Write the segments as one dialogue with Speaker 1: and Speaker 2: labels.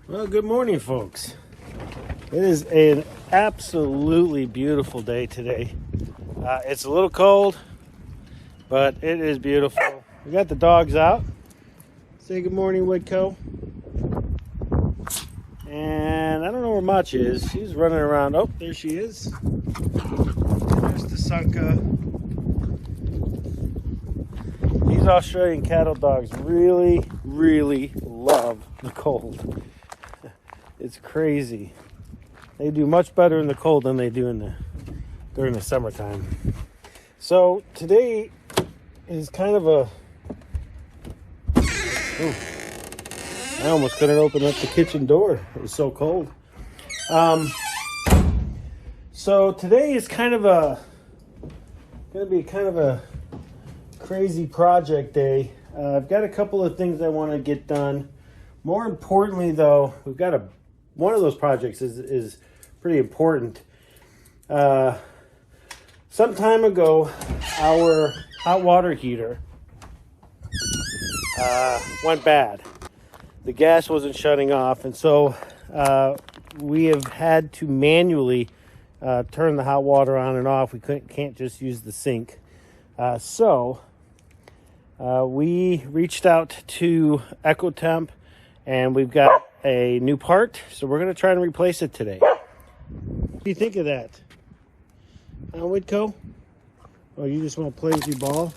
Speaker 1: Well, good morning, folks. It is an absolutely beautiful day today. It's a little cold, but it is beautiful. We got the dogs out. Say good morning, Woodco. And I don't know where Mach is. She's running around. Oh, there she is. There's the Sunka. These Australian cattle dogs really, really love the cold. It's crazy. They do much better in the cold than they do during the summertime. So today is kind of a... Ooh, I almost couldn't open up the kitchen door. It was so cold. So today is going to be kind of a crazy project day. I've got a couple of things I want to get done. More importantly, though, we've got one of those projects is pretty important. Some time ago, our hot water heater went bad. The gas wasn't shutting off, and so we have had to manually turn the hot water on and off. We can't just use the sink. So we reached out to Eccotemp, and we've got a new part, so we're going to try and replace it today. What do you think of that? Woodco? Oh, you just want to play with your ball?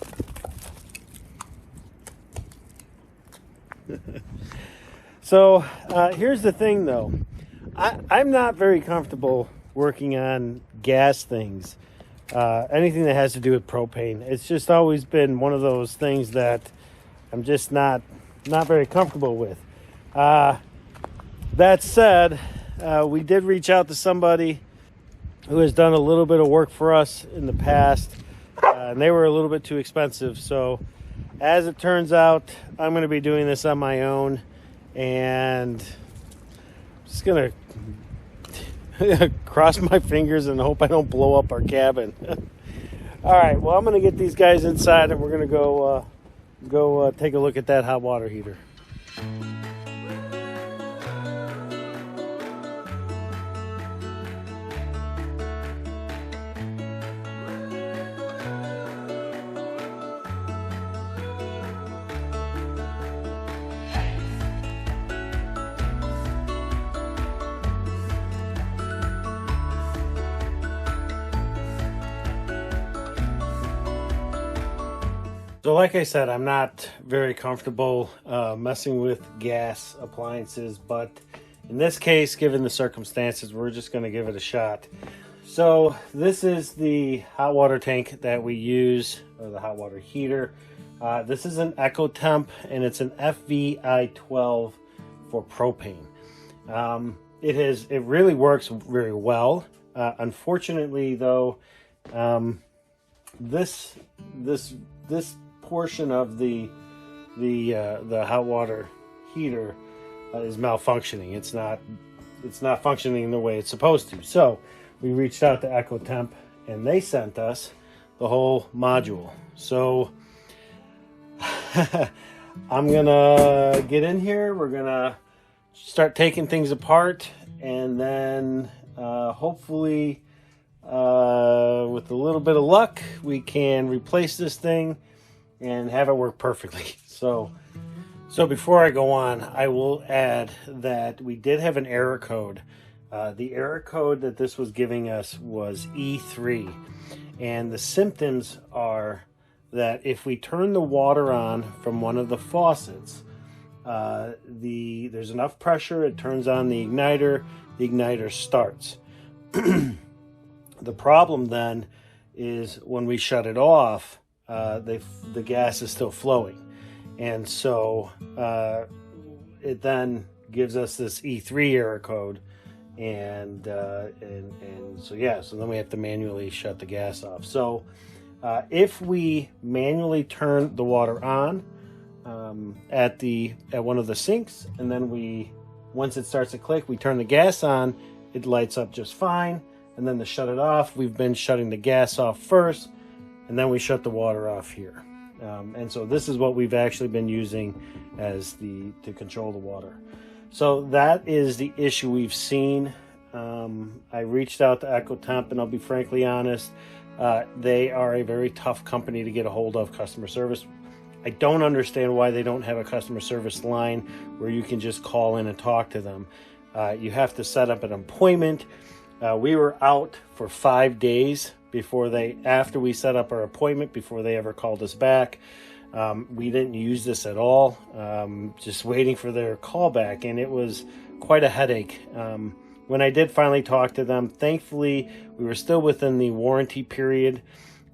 Speaker 1: So here's the thing, though. I'm not very comfortable working on gas things. Anything that has to do with propane. It's just always been one of those things that I'm just not very comfortable with. That said, we did reach out to somebody who has done a little bit of work for us in the past, and they were a little bit too expensive. So as it turns out, I'm going to be doing this on my own, and I'm just going to cross my fingers and hope I don't blow up our cabin. All right, well, I'm going to get these guys inside, and we're going to go take a look at that hot water heater. So like I said, I'm not very comfortable messing with gas appliances, but in this case, given the circumstances, we're just going to give it a shot. So this is the hot water tank that we use, or the hot water heater. This is an Eccotemp, and it's an FVI 12 for propane. It really works very well. Unfortunately, though, this portion of the hot water heater is malfunctioning. It's not functioning the way it's supposed to. So we reached out to Eccotemp, and they sent us the whole module. So I'm gonna get in here. We're gonna start taking things apart, and then hopefully with a little bit of luck, we can replace this thing and have it work perfectly. So before I go on, I will add that we did have an error code. The error code that this was giving us was E3, and the symptoms are that if we turn the water on from one of the faucets, there's enough pressure, it turns on the igniter starts. The problem then is when we shut it off, the gas is still flowing, and so it then gives us this E3 error code, and so then we have to manually shut the gas off. So if we manually turn the water on at one of the sinks, and then once it starts to click, we turn the gas on, it lights up just fine. And then to shut it off, we've been shutting the gas off first, and then we shut the water off here. And so this is what we've actually been using to control the water. So that is the issue we've seen. I reached out to Eccotemp, and I'll be frankly honest, they are a very tough company to get a hold of, customer service. I don't understand why they don't have a customer service line where you can just call in and talk to them. You have to set up an appointment. We were out for 5 days after we set up our appointment, before they ever called us back. We didn't use this at all, just waiting for their call back, and it was quite a headache. When I did finally talk to them, thankfully, we were still within the warranty period.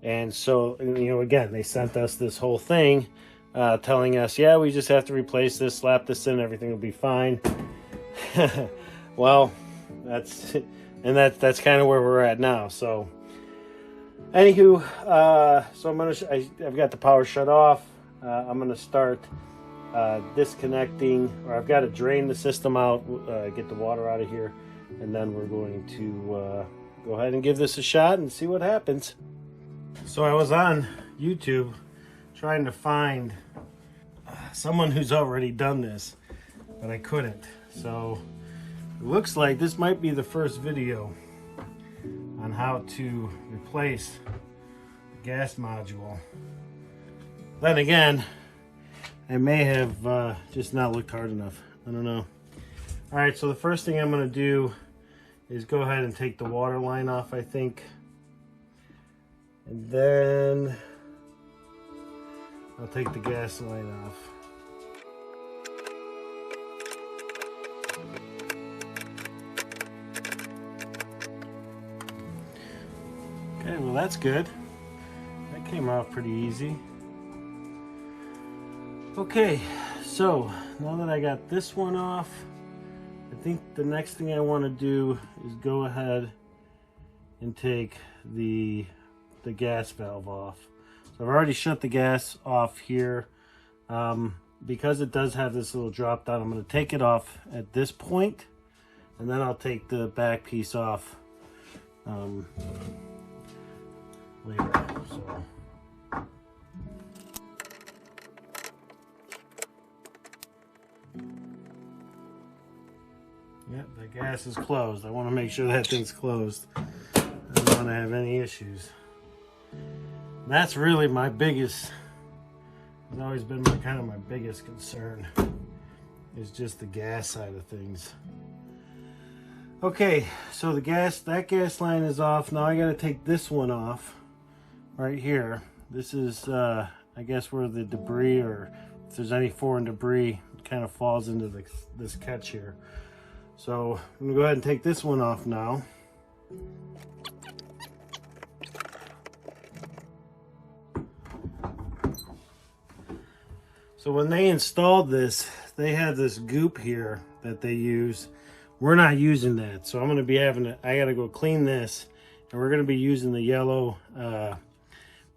Speaker 1: And so, again, they sent us this whole thing telling us, yeah, we just have to replace this, slap this in, everything will be fine. Well, that's kind of where we're at now. So, anywho, so I've got the power shut off. I'm going to start disconnecting, or I've got to drain the system out, get the water out of here. And then we're going to go ahead and give this a shot and see what happens. So I was on YouTube trying to find someone who's already done this, but I couldn't. So it looks like this might be the first video on how to replace the gas module. Then again, I may have just not looked hard enough. I don't know. All right, so the first thing I'm going to do is go ahead and take the water line off, I think. And then I'll take the gas line off. Okay, well that's good. That came off pretty easy. Okay, so now that I got this one off, I think the next thing I want to do is go ahead and take the gas valve off. So I've already shut the gas off here. Because it does have this little drop down, I'm going to take it off at this point, and then I'll take the back piece off later. So. Yep, the gas is closed. I want to make sure that thing's closed. I don't want to have any issues. That's really my biggest, it's always been kind of my biggest concern, is just the gas side of things. Okay, so that gas line is off. Now I got to take this one off right here. This is, I guess, where the debris, or if there's any foreign debris, it kind of falls into this catch here. So I'm gonna go ahead and take this one off now. So when they installed this, they had this goop here that they use. We're not using that. So I'm gonna be I gotta go clean this, and we're gonna be using the yellow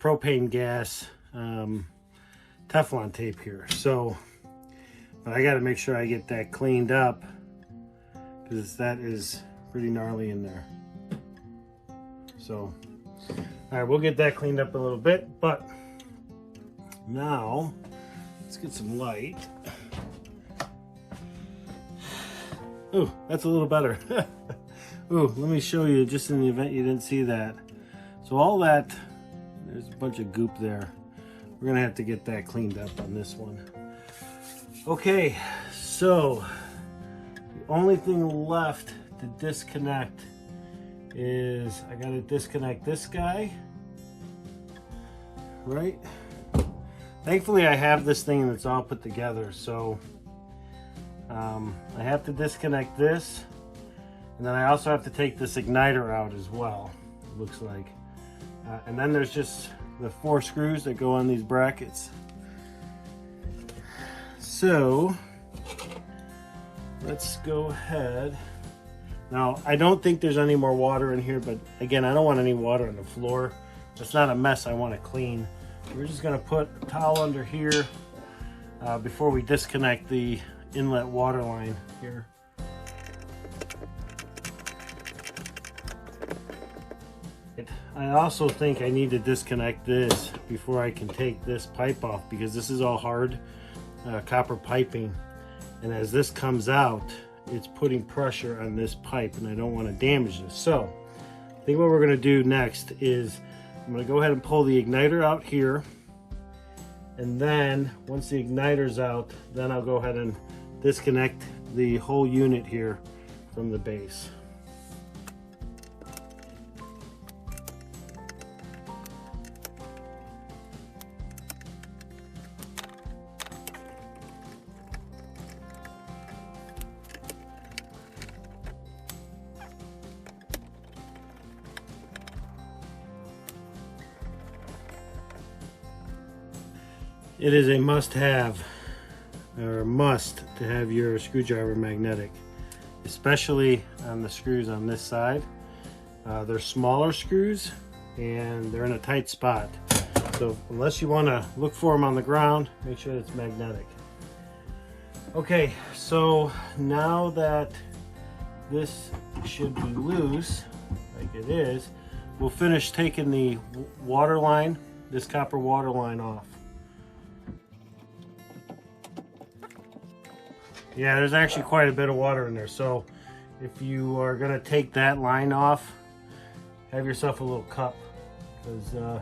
Speaker 1: propane gas Teflon tape here. So I gotta make sure I get that cleaned up, because that is pretty gnarly in there. So, all right, we'll get that cleaned up a little bit, but now let's get some light. Ooh, that's a little better. Ooh, let me show you, just in the event you didn't see that. So all that, there's a bunch of goop there. We're gonna have to get that cleaned up on this one. Okay, so the only thing left to disconnect is I gotta disconnect this guy, right? Thankfully I have this thing and it's all put together, so I have to disconnect this, and then I also have to take this igniter out as well, it looks like. And then there's just the 4 screws that go on these brackets. So let's go ahead. Now, I don't think there's any more water in here, but again, I don't want any water on the floor. It's not a mess I want to clean. We're just going to put a towel under here before we disconnect the inlet water line here. I also think I need to disconnect this before I can take this pipe off, because this is all hard copper piping, And as this comes out, it's putting pressure on this pipe, and I don't want to damage this. So I think what we're going to do next is I'm going to go ahead and pull the igniter out here, and then once the igniter's out, then I'll go ahead and disconnect the whole unit here from the base. It is a must-have, or a must, to have your screwdriver magnetic, especially on the screws on this side. They're smaller screws and they're in a tight spot. So unless you want to look for them on the ground, make sure it's magnetic. Okay, so now that this should be loose, like it is, we'll finish taking the water line, this copper water line off. Yeah, there's actually quite a bit of water in there, so if you are going to take that line off, have yourself a little cup, because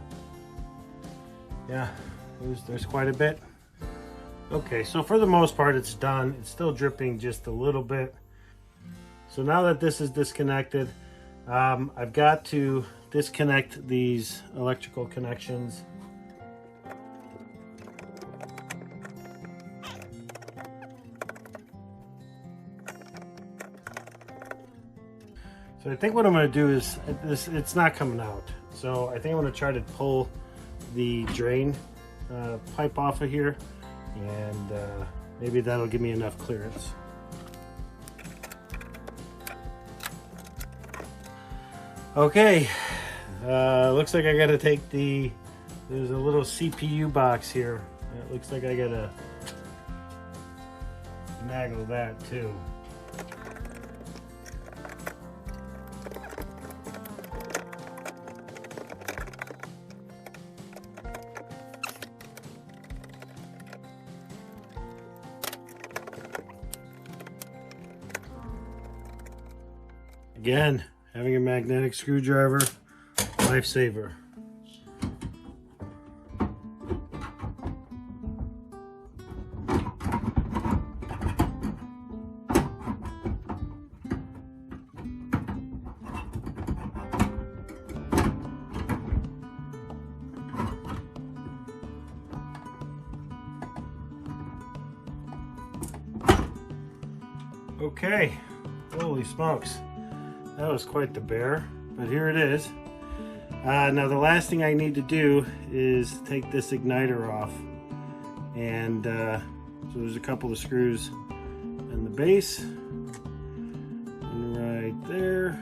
Speaker 1: yeah, there's quite a bit. Okay, so for the most part it's done. It's still dripping just a little bit. So now that this is disconnected, I've got to disconnect these electrical connections. So I think what I'm going to do is, it's not coming out. So I think I'm going to try to pull the drain pipe off of here, and maybe that'll give me enough clearance. Okay, looks like I got to take there's a little CPU box here. It looks like I got to naggle that too. Again, having a magnetic screwdriver, lifesaver. Okay, holy smokes. That was quite the bear, but here it is. Now the last thing I need to do is take this igniter off. And so there's a couple of screws in the base. One right there.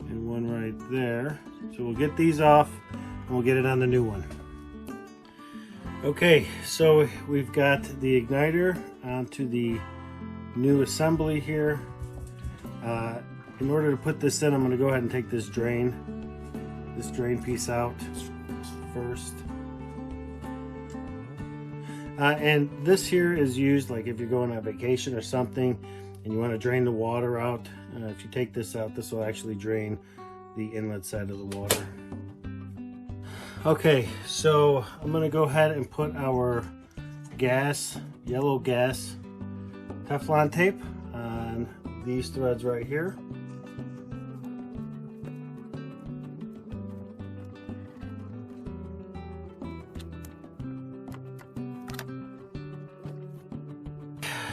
Speaker 1: And one right there. So we'll get these off and we'll get it on the new one. Okay, so we've got the igniter onto the new assembly here. In order to put this in, I'm going to go ahead and take this drain piece out first. And this here is used like if you're going on vacation or something and you want to drain the water out. If you take this out, this will actually drain the inlet side of the water. Okay, so I'm going to go ahead and put our yellow gas Teflon tape on these threads right here.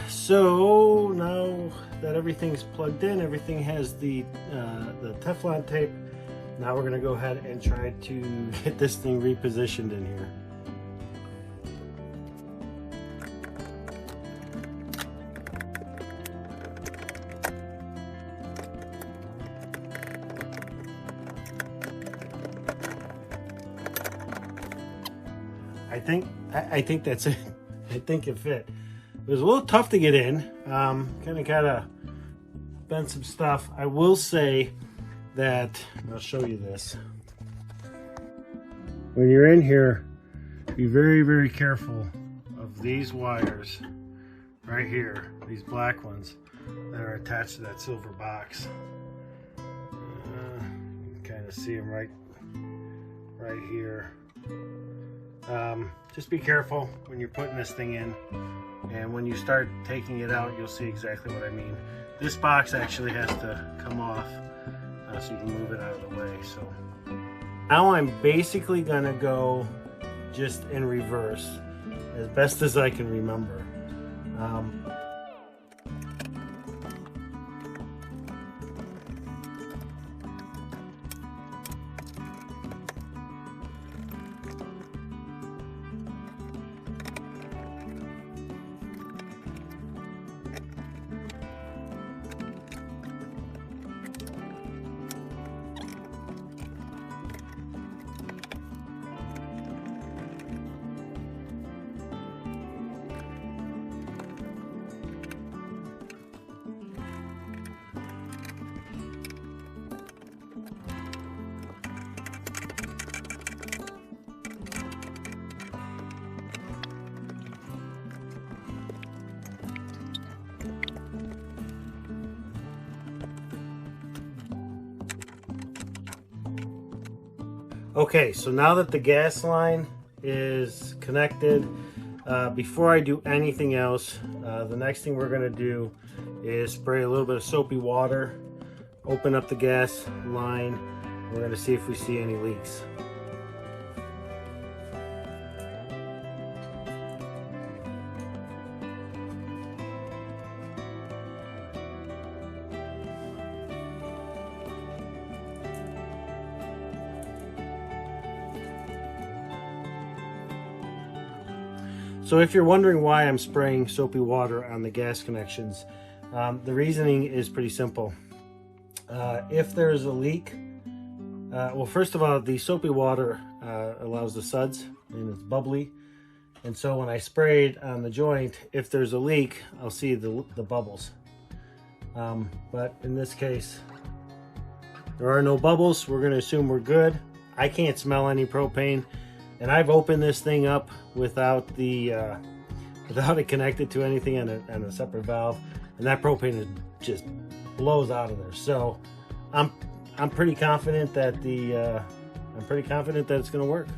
Speaker 1: So now that everything's plugged in, everything has the Teflon tape. Now we're going to go ahead and try to get this thing repositioned in here. I think that's it. I think it fit. It was a little tough to get in. Kind of gotta bend some stuff. I will say that, I'll show you this. When you're in here, be very, very careful of these wires right here, these black ones that are attached to that silver box. You can kind of see them right here. Just be careful when you're putting this thing in, and when you start taking it out, you'll see exactly what I mean. This box actually has to come off so you can move it out of the way. So now I'm basically gonna go just in reverse as best as I can remember. Okay, so now that the gas line is connected, before I do anything else, the next thing we're gonna do is spray a little bit of soapy water, open up the gas line. We're gonna see if we see any leaks. So if you're wondering why I'm spraying soapy water on the gas connections, the reasoning is pretty simple. If there's a leak, well, first of all, the soapy water allows the suds, and it's bubbly. And so when I spray it on the joint, if there's a leak, I'll see the bubbles. But in this case, there are no bubbles. We're gonna assume we're good. I can't smell any propane. And I've opened this thing up without it connected to anything and a separate valve, and that propane just blows out of there. So I'm pretty confident that it's going to work.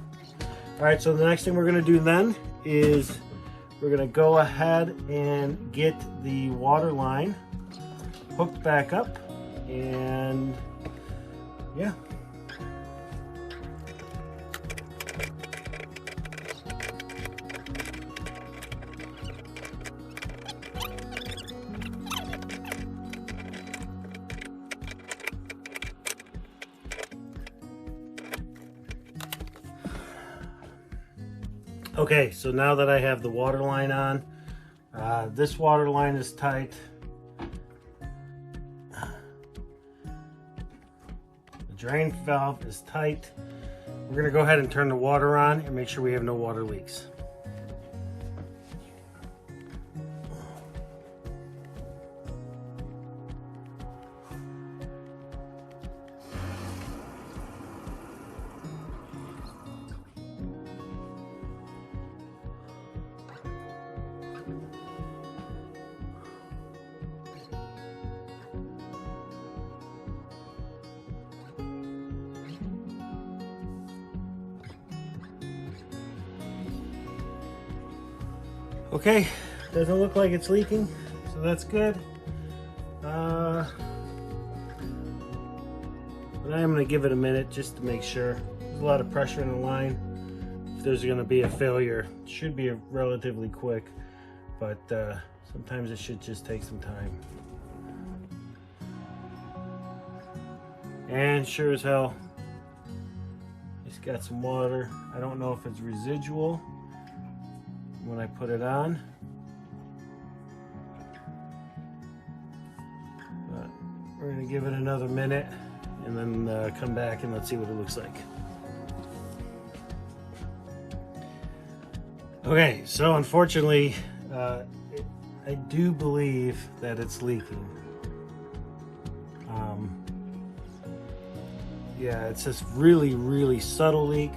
Speaker 1: All right. So the next thing we're going to do then is we're going to go ahead and get the water line hooked back up, and yeah. Okay, so now that I have the water line on, this water line is tight. The drain valve is tight. We're gonna go ahead and turn the water on and make sure we have no water leaks. Okay, doesn't look like it's leaking, so that's good. But I am going to give it a minute just to make sure. There's a lot of pressure in the line. If there's going to be a failure, it should be relatively quick, but sometimes it should just take some time. And sure as hell, it's got some water. I don't know if it's residual when I put it on, but we're going to give it another minute and then come back and let's see what it looks like. Okay, so unfortunately I do believe that it's leaking. Yeah, it's this really subtle leak,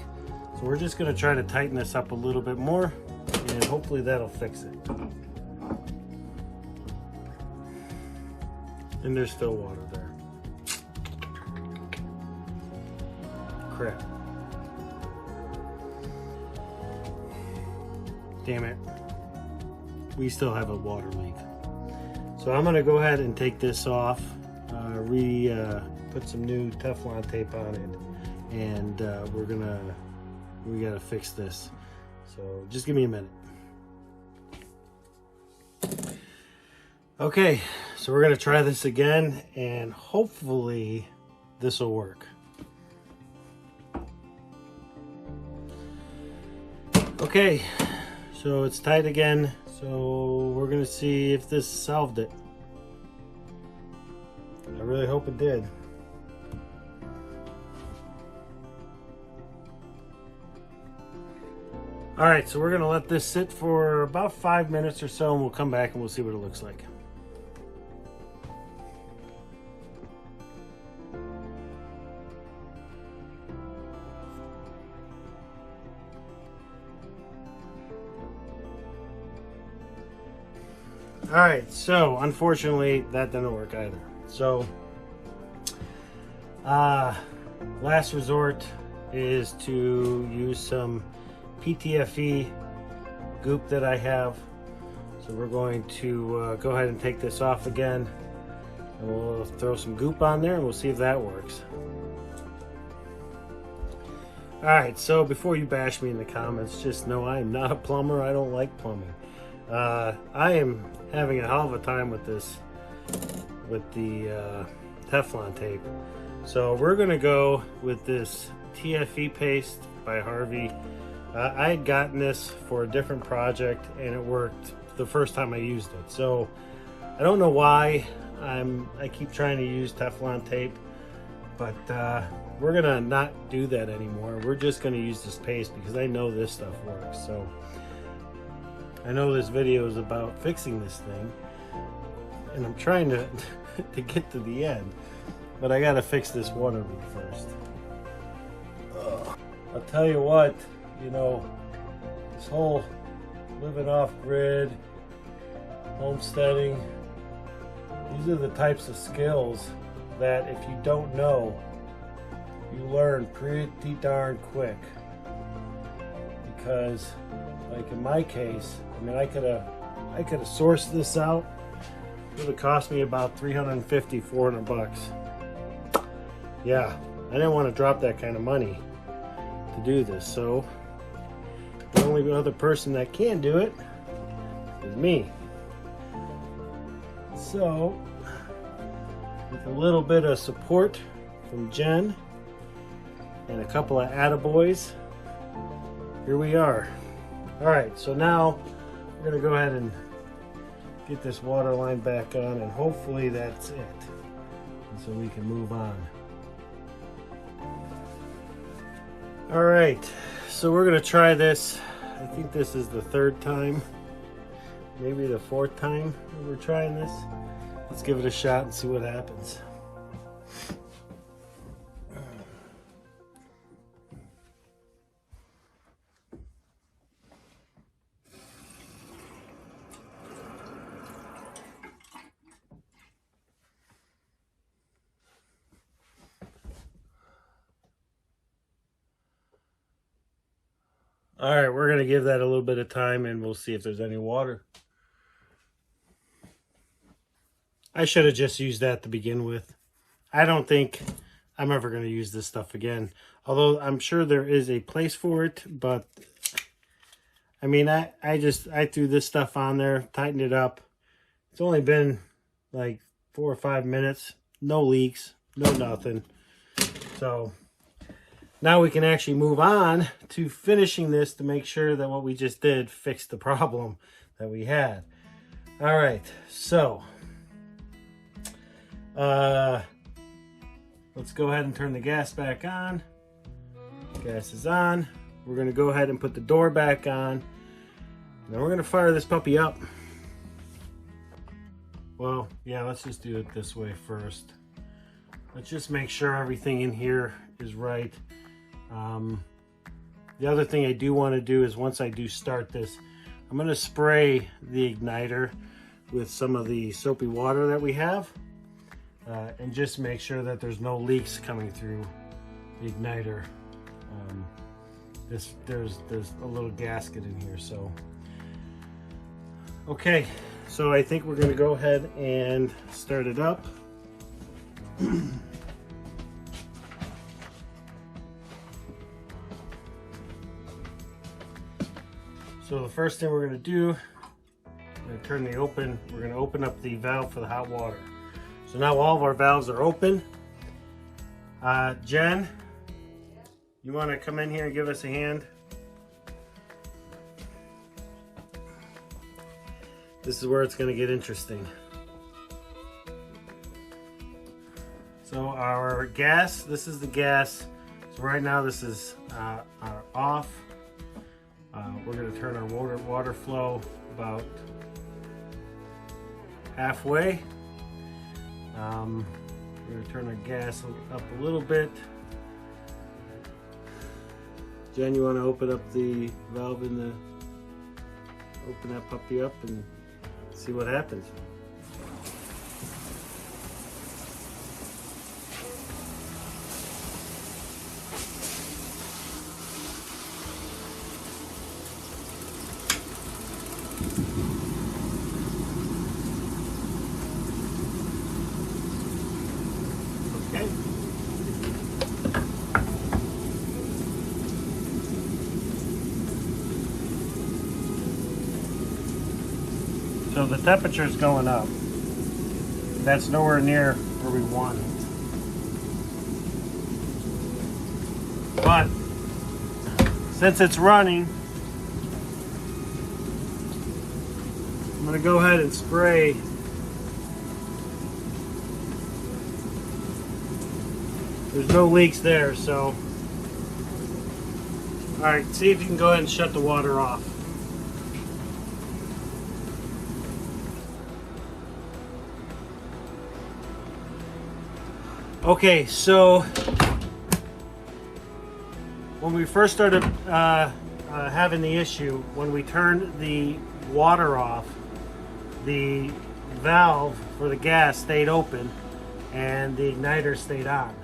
Speaker 1: so we're just going to try to tighten this up a little bit more, and hopefully that'll fix it. And there's still water there. Crap. Damn it. We still have a water leak. So I'm gonna go ahead and take this off, put some new Teflon tape on it, and we gotta fix this. So just give me a minute. Okay, so we're gonna try this again, and hopefully this will work. Okay, so it's tight again, so we're gonna see if this solved it. I really hope it did. All right, so we're gonna let this sit for about 5 minutes or so, and we'll come back and we'll see what it looks like. All right, so unfortunately that didn't work either. So last resort is to use some PTFE goop that I have. So we're going to go ahead and take this off again, and we'll throw some goop on there and we'll see if that works. All right, so before you bash me in the comments, just know I am not a plumber. I don't like plumbing. I am having a hell of a time with this, with the Teflon tape. So we're gonna go with this TFE paste by Harvey. I had gotten this for a different project and it worked the first time I used it. So I don't know why I keep trying to use Teflon tape, but we're gonna not do that anymore. We're just gonna use this paste because I know this stuff works. So I know this video is about fixing this thing, and I'm trying to get to the end, but I gotta fix this water leak first. I'll tell you what, you know, this whole living off-grid, homesteading, these are the types of skills that if you don't know, you learn pretty darn quick. Because, like in my case, I mean, I could have sourced this out. It would have cost me about $350, $400. Yeah, I didn't want to drop that kind of money to do this. So the only other person that can do it is me. So with a little bit of support from Jen and a couple of attaboys, here we are. All right, so now we're gonna go ahead and get this water line back on, and hopefully that's it. And so we can move on. All right, so we're gonna try this. I think this is the third time, maybe the fourth time that we're trying this. Let's give it a shot and see what happens. All right, we're gonna give that a little bit of time and we'll see if there's any water. I should have just used that to begin with. I don't think I'm ever gonna use this stuff again. Although I'm sure there is a place for it, but I mean, I threw this stuff on there, tightened it up. It's only been like 4 or 5 minutes, no leaks, no nothing. So now we can actually move on to finishing this to make sure that what we just did fixed the problem that we had. All right, so let's go ahead and turn the gas back on. Gas is on. We're gonna go ahead and put the door back on. Now we're gonna fire this puppy up. Well, yeah, let's just do it this way first. Let's just make sure everything in here is right. The other thing I do want to do is once I do start this, I'm going to spray the igniter with some of the soapy water that we have. and just make sure that there's no leaks coming through the igniter. There's a little gasket in here, so okay, so I think we're going to go ahead and start it up. So the first thing we're going to do, we're going to we're going to open up the valve for the hot water. So now all of our valves are open. Jen, you want to come in here and give us a hand? This is where it's going to get interesting. So our gas, this is the gas. So right now this is off. We're going to turn our water flow about halfway. We're going to turn our gas up a little bit. Jen, you want to open up the valve in the, open that puppy up and see what happens. Okay. So the temperature is going up. That's nowhere near where we want it. But since it's running, I'm going to go ahead and spray. There's no leaks there, so. All right, see if you can go ahead and shut the water off. Okay, so when we first started having the issue, when we turned the water off, the valve for the gas stayed open and the igniter stayed on.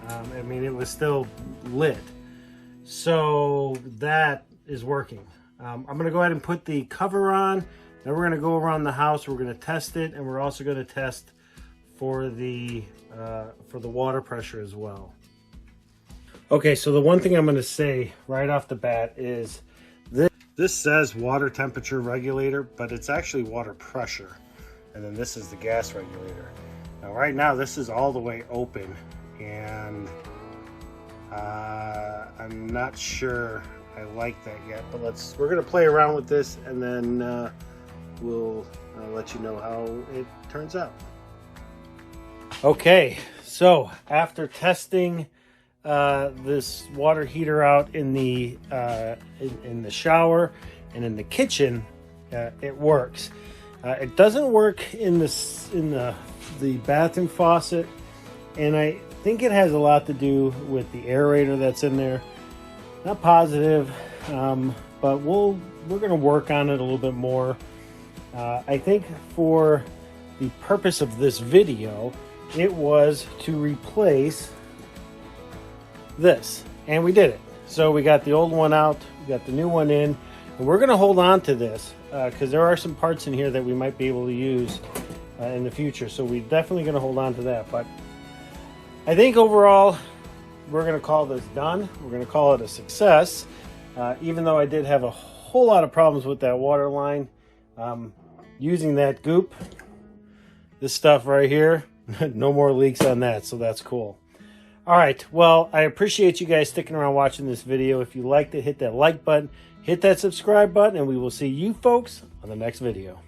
Speaker 1: I mean, it was still lit. So that is working. I'm going to go ahead and put the cover on. Then we're going to go around the house. We're going to test it, and we're also going to test for the water pressure as well. Okay, so the one thing I'm going to say right off the bat is this says water temperature regulator, but it's actually water pressure. And then this is the gas regulator. Now right now this is all the way open, and I'm not sure I like that yet, but we're going to play around with this, and then we'll let you know how it turns out. Okay, so after testing this water heater out in the shower and in the kitchen, it works. It doesn't work in the bathroom faucet, and I think it has a lot to do with the aerator that's in there. Not positive, but we're going to work on it a little bit more. I think for the purpose of this video, it was to replace this, and we did it. So we got the old one out, we got the new one in, and we're going to hold on to this because there are some parts in here that we might be able to use in the future. So we're definitely going to hold on to that. But I think overall, we're going to call this done. We're going to call it a success, even though I did have a whole lot of problems with that water line. Using that goop, this stuff right here, no more leaks on that, so that's cool. All right, well, I appreciate you guys sticking around watching this video. If you liked it, hit that like button, hit that subscribe button, and we will see you folks on the next video.